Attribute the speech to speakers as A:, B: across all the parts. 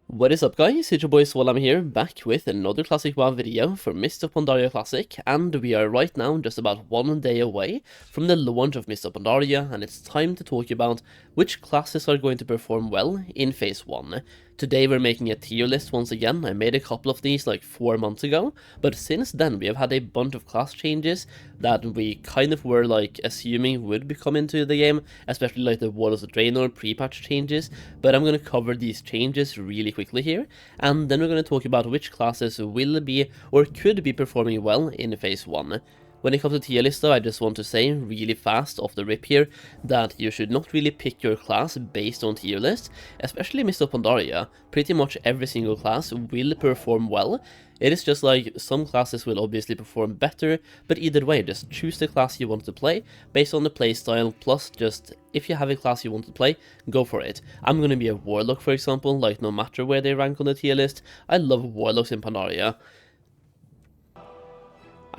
A: What is up guys, it's your boy Solheim here, back with another Classic WoW video for Mists of Pandaria Classic, and we are right now just about 1 day away from the launch of Mists of Pandaria, and it's time to talk about which classes are going to perform well in Phase 1. Today we're making a tier list once again. I made a couple of these like 4 months ago, but since then we have had a bunch of class changes that we kind of were like assuming would be coming to the game, especially like the Warlords of Draenor pre-patch changes, but I'm going to cover these changes really quickly here, and then we're going to talk about which classes will be or could be performing well in Phase 1. When it comes to tier list though, I just want to say really fast off the rip here that you should not really pick your class based on tier list, especially Mists of Pandaria. Pretty much every single class will perform well. It is just like some classes will obviously perform better, but either way, just choose the class you want to play based on the playstyle, plus just if you have a class you want to play, go for it. I'm going to be a Warlock for example, like no matter where they rank on the tier list. I love Warlocks in Pandaria.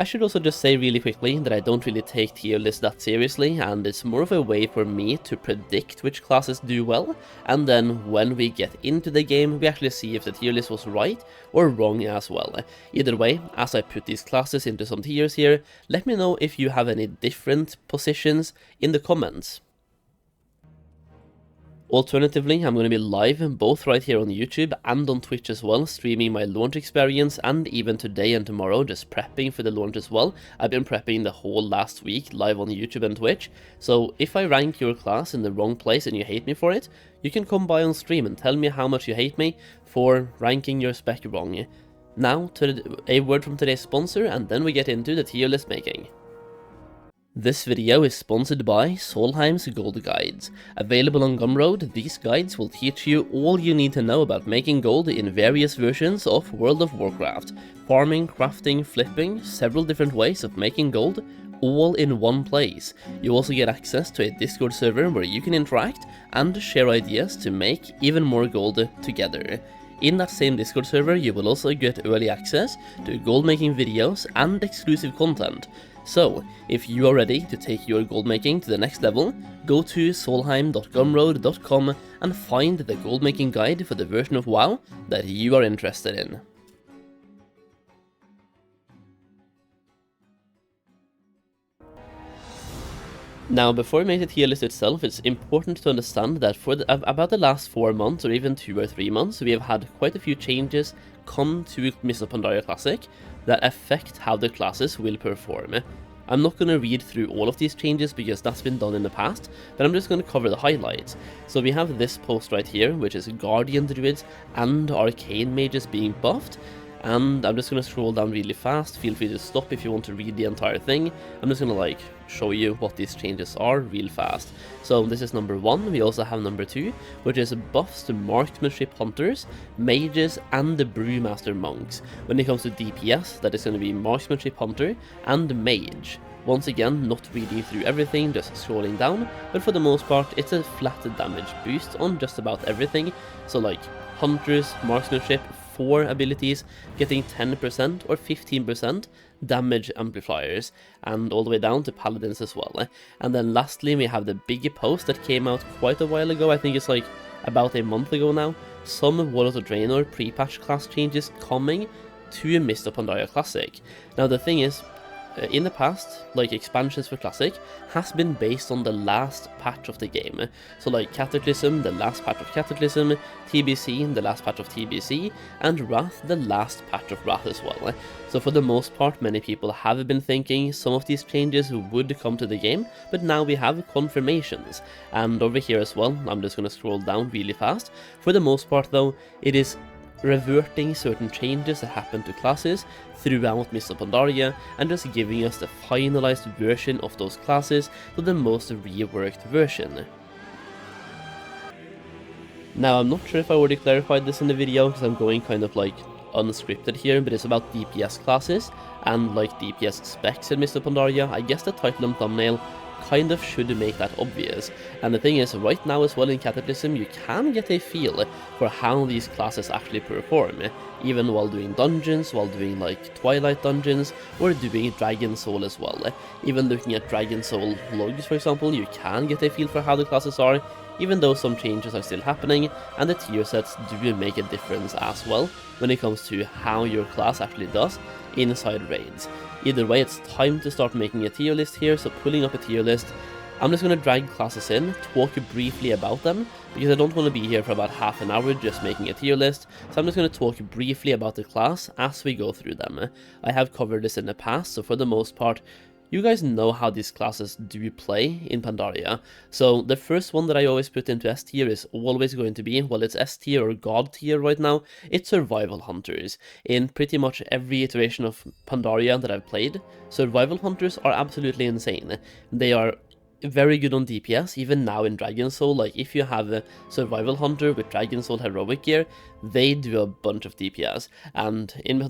A: I should also just say really quickly that I don't really take tier lists that seriously, and it's more of a way for me to predict which classes do well, and then when we get into the game we actually see if the tier list was right or wrong as well. Either way, as I put these classes into some tiers here, let me know if you have any different positions in the comments. Alternatively, I'm going to be live both right here on YouTube and on Twitch as well, streaming my launch experience, and even today and tomorrow just prepping for the launch as well. I've been prepping the whole last week live on YouTube and Twitch, so if I rank your class in the wrong place and you hate me for it, you can come by on stream and tell me how much you hate me for ranking your spec wrong. Now to a word from today's sponsor, and then we get into the tier list making. This video is sponsored by Solheim's Gold Guides. Available on Gumroad, these guides will teach you all you need to know about making gold in various versions of World of Warcraft. Farming, crafting, flipping, several different ways of making gold, all in one place. You also get access to a Discord server where you can interact and share ideas to make even more gold together. In that same Discord server, you will also get early access to gold making videos and exclusive content. So, if you are ready to take your gold making to the next level, go to solheim.gumroad.com and find the gold making guide for the version of WoW that you are interested in. Now, before we make the tier list itself, it's important to understand that for about the last 4 months or even 2 or 3 months, we have had quite a few changes come to Mists of Pandaria Classic that affect how the classes will perform. I'm not going to read through all of these changes because that's been done in the past, but I'm just going to cover the highlights. So we have this post right here, which is Guardian Druids and Arcane Mages being buffed. And I'm just going to scroll down really fast. Feel free to stop if you want to read the entire thing. I'm just going to like show you what these changes are real fast. So this is number 1. We also have number 2, which is buffs to marksmanship hunters, mages, and the brewmaster monks. When it comes to DPS, that is going to be marksmanship hunter and mage. Once again, not reading through everything, just scrolling down, but for the most part it's a flat damage boost on just about everything. So like hunters, marksmanship, 4 abilities getting 10% or 15% damage amplifiers, and all the way down to paladins as well. And then lastly we have the big post that came out quite a while ago, I think it's like about a month ago now. Some Warlords of Draenor pre-patch class changes coming to Mists of Pandaria Classic. Now the thing is, in the past, like expansions for Classic has been based on the last patch of the game. So like Cataclysm, the last patch of Cataclysm, TBC, the last patch of TBC, and Wrath, the last patch of Wrath as well. So for the most part, many people have been thinking some of these changes would come to the game, but now we have confirmations. And over here as well, I'm just going to scroll down really fast. For the most part though, it is reverting certain changes that happened to classes throughout Mists of Pandaria and just giving us the finalized version of those classes, so the most reworked version. Now I'm not sure if I already clarified this in the video because I'm going kind of like unscripted here, but it's about DPS classes and like DPS specs in Mists of Pandaria. I guess the title and thumbnail kind of should make that obvious. And the thing is, right now as well in Cataclysm, you can get a feel for how these classes actually perform, even while doing dungeons, while doing like Twilight dungeons, or doing Dragon Soul as well. Even looking at Dragon Soul logs, for example, you can get a feel for how the classes are, even though some changes are still happening, and the tier sets do make a difference as well when it comes to how your class actually does inside raids. Either way, it's time to start making a tier list here, so pulling up a tier list. I'm just going to drag classes in, talk briefly about them, because I don't want to be here for about half an hour just making a tier list, so I'm just going to talk briefly about the class as we go through them. I have covered this in the past, so for the most part, you guys know how these classes do play in Pandaria. So the first one that I always put into S tier is always going to be, well, it's S tier or God tier right now, it's Survival Hunters. In pretty much every iteration of Pandaria that I've played, Survival Hunters are absolutely insane. They are very good on DPS, even now in Dragon Soul. Like, if you have a Survival Hunter with Dragon Soul heroic gear, they do a bunch of DPS, and in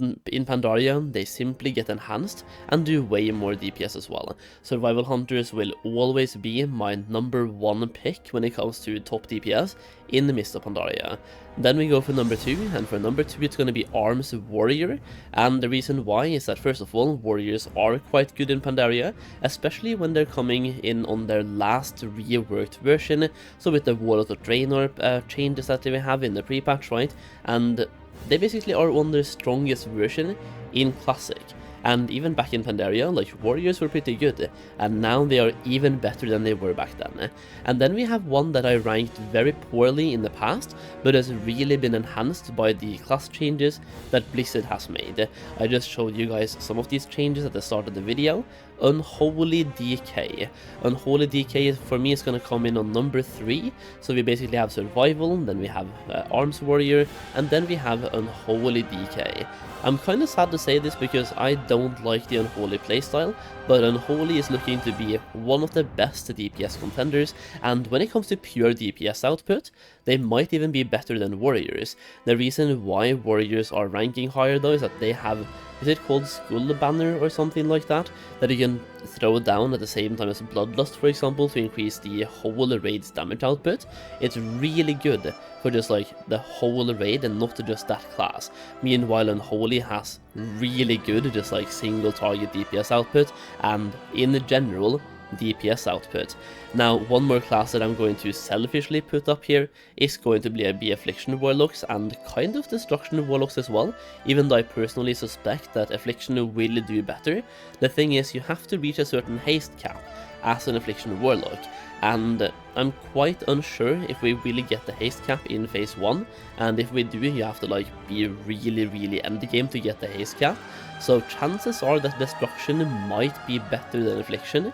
A: Pandaria, they simply get enhanced and do way more DPS as well. Survival Hunters will always be my #1 pick when it comes to top DPS in the Mists of Pandaria. Then we go for number 2, and for number 2 it's going to be Arms Warrior, and the reason why is that first of all, Warriors are quite good in Pandaria, especially when they're coming in on their last reworked version, so with the Warlord of Draenor changes that they have in the pre-patch, right? And they basically are on their strongest version in Classic. And even back in Pandaria, like, Warriors were pretty good, and now they are even better than they were back then. And then we have one that I ranked very poorly in the past, but has really been enhanced by the class changes that Blizzard has made. I just showed you guys some of these changes at the start of the video. Unholy DK. Unholy DK for me is going to come in on number 3, so we basically have Survival, then we have Arms Warrior, and then we have Unholy DK. I'm kind of sad to say this because I don't like the Unholy playstyle, but Unholy is looking to be one of the best DPS contenders, and when it comes to pure DPS output, they might even be better than Warriors. The reason why Warriors are ranking higher though is that they have, is it called Skull Banner or something like that you can throw down at the same time as Bloodlust, for example, to increase the whole raid's damage output. It's really good for just like the whole raid and not just that class. Meanwhile, Unholy has really good just like single target DPS output and in general DPS output. Now, one more class that I'm going to selfishly put up here is going to be Affliction Warlocks and kind of Destruction Warlocks as well, even though I personally suspect that Affliction will do better. The thing is, you have to reach a certain haste cap as an Affliction Warlock, and I'm quite unsure if we really get the haste cap in phase 1, and if we do, you have to like be really end the game to get the haste cap, so chances are that Destruction might be better than Affliction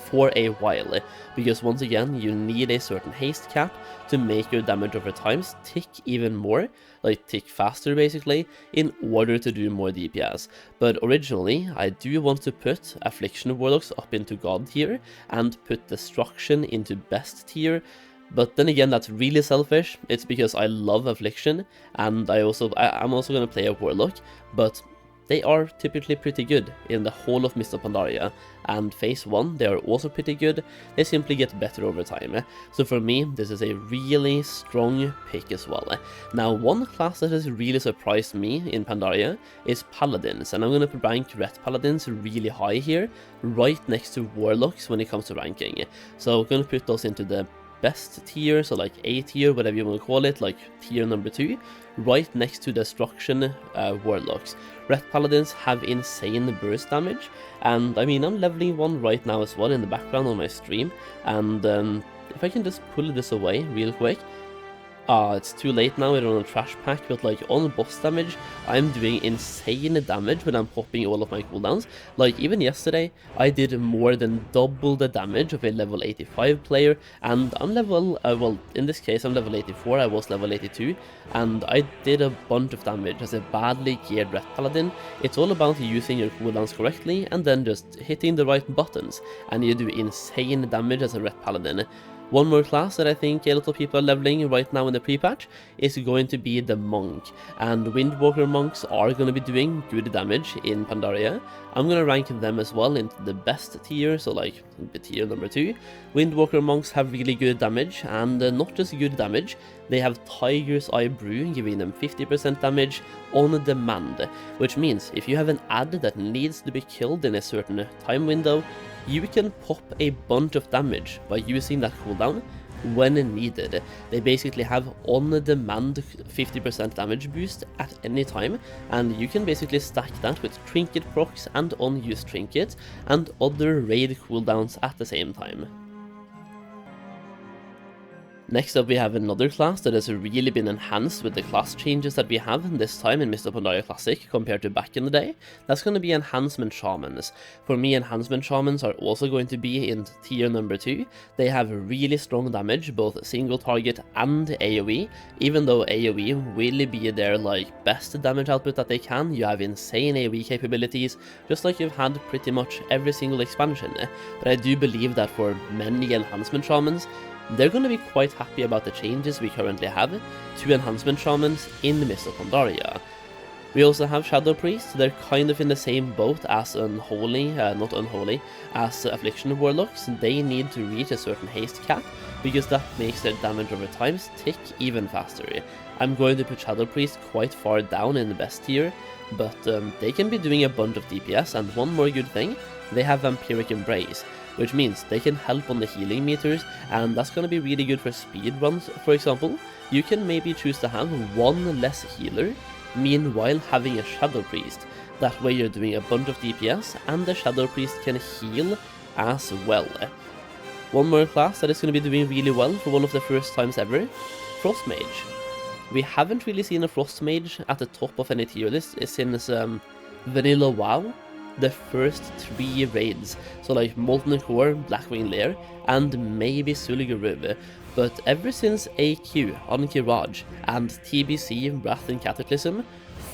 A: for a while, because once again, you need a certain haste cap to make your damage over times tick even more, like tick faster basically, in order to do more DPS. But originally, I do want to put Affliction Warlocks up into God tier, and put Destruction into Best tier, but then again, that's really selfish. It's because I love Affliction, and I'm also going to play a Warlock, but they are typically pretty good in the whole of Mists of Pandaria, and phase 1 they are also pretty good, they simply get better over time. So for me, this is a really strong pick as well. Now, one class that has really surprised me in Pandaria is Paladins, and I'm going to rank Ret Paladins really high here, right next to Warlocks when it comes to ranking. So I'm going to put those into the best tier, so like A tier, whatever you want to call it, like tier number 2, right next to Destruction Warlocks. Ret Paladins have insane burst damage, and I mean, I'm leveling one right now as well in the background on my stream, and if I can just pull this away real quick. It's too late now, we're on a trash pack, but like on boss damage, I'm doing insane damage when I'm popping all of my cooldowns. Like even yesterday, I did more than double the damage of a level 85 player, and I'm level, well, in this case I'm level 84, I was level 82, and I did a bunch of damage as a badly geared Ret Paladin. It's all about using your cooldowns correctly, and then just hitting the right buttons, and you do insane damage as a Ret Paladin. One more class that I think a lot of people are leveling right now in the pre-patch is going to be the Monk, and Windwalker Monks are going to be doing good damage in Pandaria. I'm going to rank them as well into the best tier, so like the tier number 2. Windwalker Monks have really good damage, and not just good damage, they have Tiger's Eye Brew giving them 50% damage on demand, which means if you have an ad that needs to be killed in a certain time window, you can pop a bunch of damage by using that cooldown when needed. They basically have on-demand 50% damage boost at any time, and you can basically stack that with trinket procs and unused trinkets and other raid cooldowns at the same time. Next up we have another class that has really been enhanced with the class changes that we have this time in Mists of Pandaria Classic compared to back in the day. That's going to be Enhancement Shamans. For me, Enhancement Shamans are also going to be in tier number 2. They have really strong damage, both single target and AoE, even though AoE will be their best damage output that they can. You have insane AoE capabilities, just like you've had pretty much every single expansion. But I do believe that for many Enhancement Shamans, they're going to be quite happy about the changes we currently have to Enhancement Shamans in the Mists of Pandaria. We also have Shadow Priests. They're kind of in the same boat as not Unholy, as Affliction Warlocks. They need to reach a certain haste cap, because that makes their damage over time tick even faster. I'm going to put Shadow Priest quite far down in the best tier, but they can be doing a bunch of DPS, and one more good thing, they have Vampiric Embrace, which means they can help on the healing meters, and that's going to be really good for speed runs. For example, you can maybe choose to have one less healer, meanwhile having a Shadow Priest. That way you're doing a bunch of DPS, and the Shadow Priest can heal as well. One more class that is going to be doing really well for one of the first times ever, Frost Mage. We haven't really seen a Frost Mage at the top of any tier list since Vanilla WoW, the first 3 raids, so like Molten Core, Blackwing Lair, and maybe Zygor. But ever since AQ, Ankh-Raj, and TBC, Wrath and Cataclysm,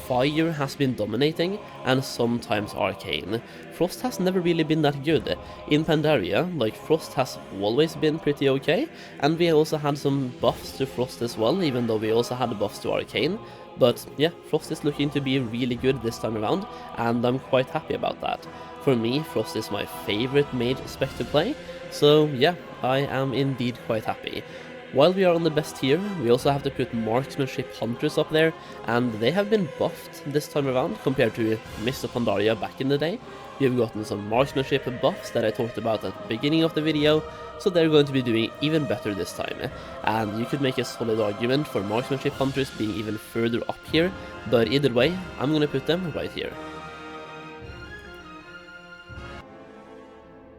A: Fire has been dominating, and sometimes Arcane. Frost has never really been that good. In Pandaria, Frost has always been pretty okay, and we also had some buffs to Frost as well, even though we also had buffs to Arcane. But yeah, Frost is looking to be really good this time around, and I'm quite happy about that. For me, Frost is my favorite mage spec to play, so yeah, I am indeed quite happy. While we are on the best tier, we also have to put Marksmanship Hunters up there, and they have been buffed this time around compared to Mists of Pandaria back in the day. We've gotten some Marksmanship buffs that I talked about at the beginning of the video, so they're going to be doing even better this time. And you could make a solid argument for Marksmanship Hunters being even further up here, but either way, I'm going to put them right here.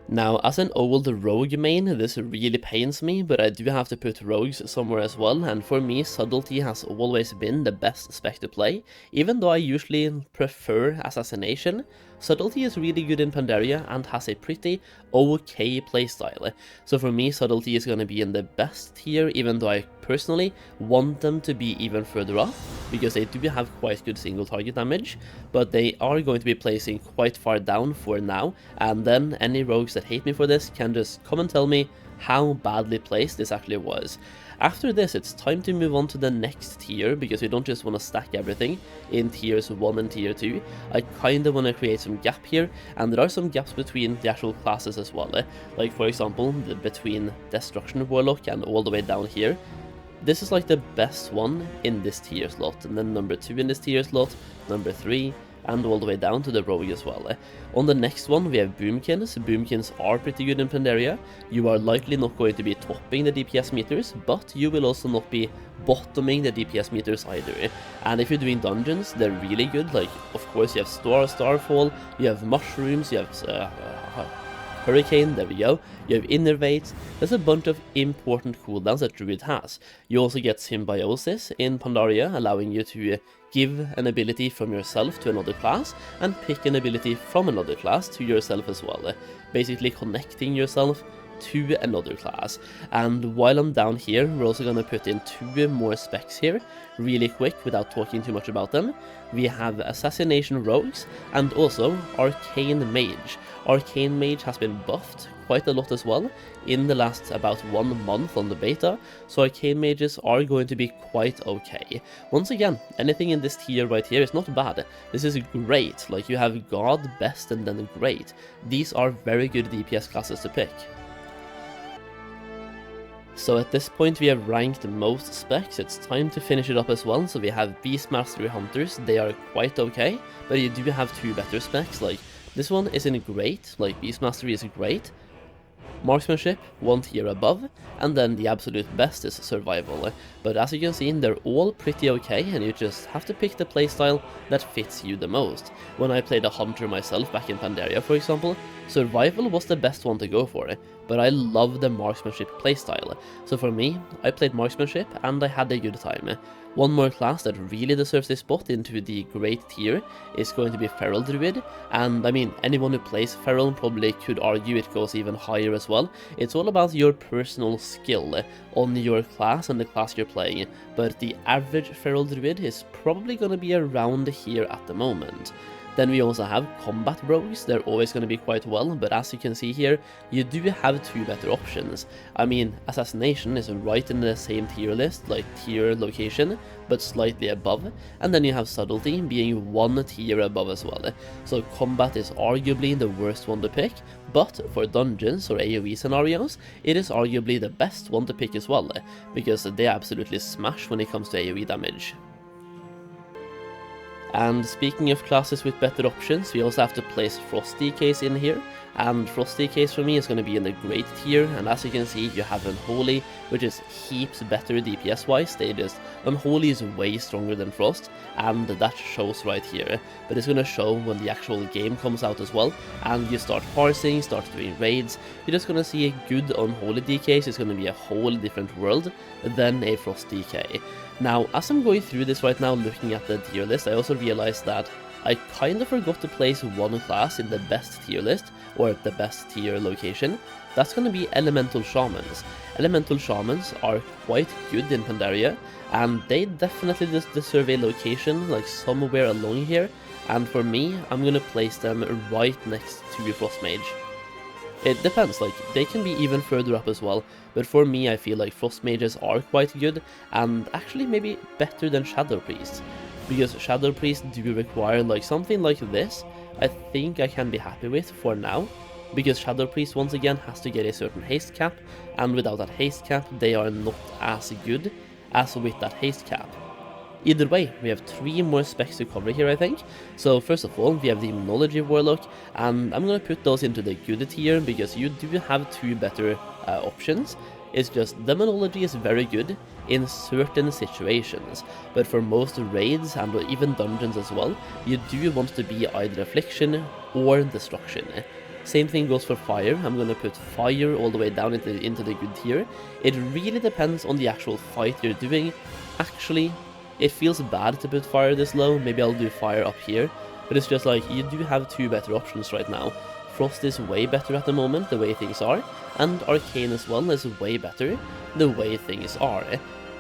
A: Now, as an old rogue main, this really pains me, but I do have to put rogues somewhere as well, and for me, Subtlety has always been the best spec to play. Even though I usually prefer Assassination, Subtlety is really good in Pandaria and has a pretty okay playstyle. So for me, Subtlety is going to be in the best tier, even though I personally want them to be even further up, because they do have quite good single target damage, but they are going to be placing quite far down for now, and then any rogues that hate me for this can just come and tell me how badly placed this actually was. After this, it's time to move on to the next tier, because we don't just want to stack everything in tiers 1 and tier 2. I kinda want to create some gap here, and there are some gaps between the actual classes as well. Like for example, between Destruction Warlock and all the way down here. This is like the best one in this tier slot, and then number 2 in this tier slot, number 3, and all the way down to the rogue as well. On the next one we have Boomkins. Boomkins are pretty good in Pandaria. You are likely not going to be topping the DPS meters, but you will also not be bottoming the DPS meters either. And if you're doing dungeons, they're really good. Of course you have Starfall, you have Mushrooms, you have Hurricane, there we go, you have Innervate. There's a bunch of important cooldowns that Druid has. You also get Symbiosis in Pandaria, allowing you to give an ability from yourself to another class, and pick an ability from another class to yourself as well. Basically connecting yourself to another class. And while I'm down here, we're also going to put in 2 more specs here, really quick without talking too much about them. We have Assassination Rogues, and also Arcane Mage. Arcane Mage has been buffed quite a lot as well in the last about 1 month on the beta, so Arcane Mages are going to be quite okay. Once again, anything in this tier right here is not bad. This is great. You have God, Best, and then Great. These are very good DPS classes to pick. So at this point we have ranked most specs. It's time to finish it up as well. So we have Beast Mastery Hunters. They are quite okay, but you do have 2 better specs. This one isn't great, Beast Mastery is great, Marksmanship, 1 tier above, and then the absolute best is survival. But as you can see, they're all pretty okay, and you just have to pick the playstyle that fits you the most. When I played a hunter myself back in Pandaria, for example, survival was the best one to go for, but I love the marksmanship playstyle. So for me, I played marksmanship and I had a good time. One more class that really deserves a spot into the great tier is going to be Feral Druid, and I mean, anyone who plays Feral probably could argue it goes even higher as well. It's all about your personal skill on your class and the class you're playing, but the average Feral Druid is probably going to be around here at the moment. Then we also have combat rogues. They're always going to be quite well, but as you can see here, you do have 2 better options. I mean, assassination is right in the same tier list, like tier location, but slightly above, and then you have subtlety being 1 tier above as well. So combat is arguably the worst one to pick, but for dungeons or AoE scenarios, it is arguably the best one to pick as well, because they absolutely smash when it comes to AoE damage. And speaking of classes with better options, we also have to place Frost DKs in here, and Frost DKs for me is going to be in the Great tier, and as you can see, you have Unholy, which is heaps better DPS wise. Unholy is way stronger than Frost, and that shows right here, but it's going to show when the actual game comes out as well, and you start parsing, start doing raids, you're just going to see a good Unholy DKs. It's going to be a whole different world than a Frost DK. Now, as I'm going through this right now, looking at the tier list, I also realized that I kind of forgot to place one class in the best tier list, or the best tier location. That's going to be Elemental Shamans. Elemental Shamans are quite good in Pandaria, and they definitely deserve a location, like somewhere along here, and for me, I'm going to place them right next to Frost Mage. It depends, like, they can be even further up as well, but for me I feel like Frost Mages are quite good, and actually maybe better than Shadow Priests, because Shadow Priests do require like something like this. I think I can be happy with for now, because Shadow Priest once again has to get a certain haste cap, and without that haste cap they are not as good as with that haste cap. Either way, we have 3 more specs to cover here, I think. So first of all, we have the Demonology Warlock, and I'm gonna put those into the good tier because you do have 2 better options. It's just Demonology is very good in certain situations, but for most raids and even dungeons as well, you do want to be either Affliction or Destruction. Same thing goes for Fire. I'm gonna put Fire all the way down into the good tier. It really depends on the actual fight you're doing. Actually, it feels bad to put Fire this low. Maybe I'll do Fire up here, but it's just like, you do have 2 better options right now. Frost is way better at the moment, the way things are, and Arcane as well is way better, the way things are.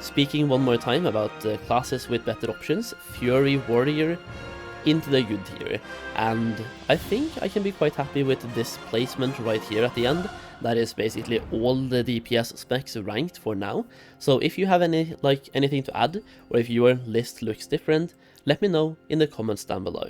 A: Speaking one more time about classes with better options, Fury Warrior into the good tier, and I think I can be quite happy with this placement right here at the end. That is basically all the DPS specs ranked for now. So if you have anything to add, or if your list looks different, let me know in the comments down below.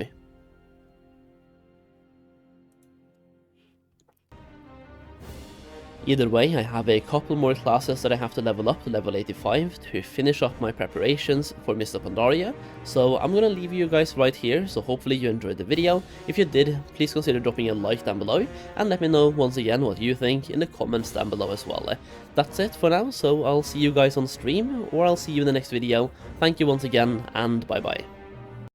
A: Either way, I have a couple more classes that I have to level up to level 85 to finish up my preparations for Mists of Pandaria, so I'm gonna leave you guys right here, so hopefully you enjoyed the video. If you did, please consider dropping a like down below, and let me know once again what you think in the comments down below as well. That's it for now, so I'll see you guys on stream, or I'll see you in the next video. Thank you once again, and bye bye.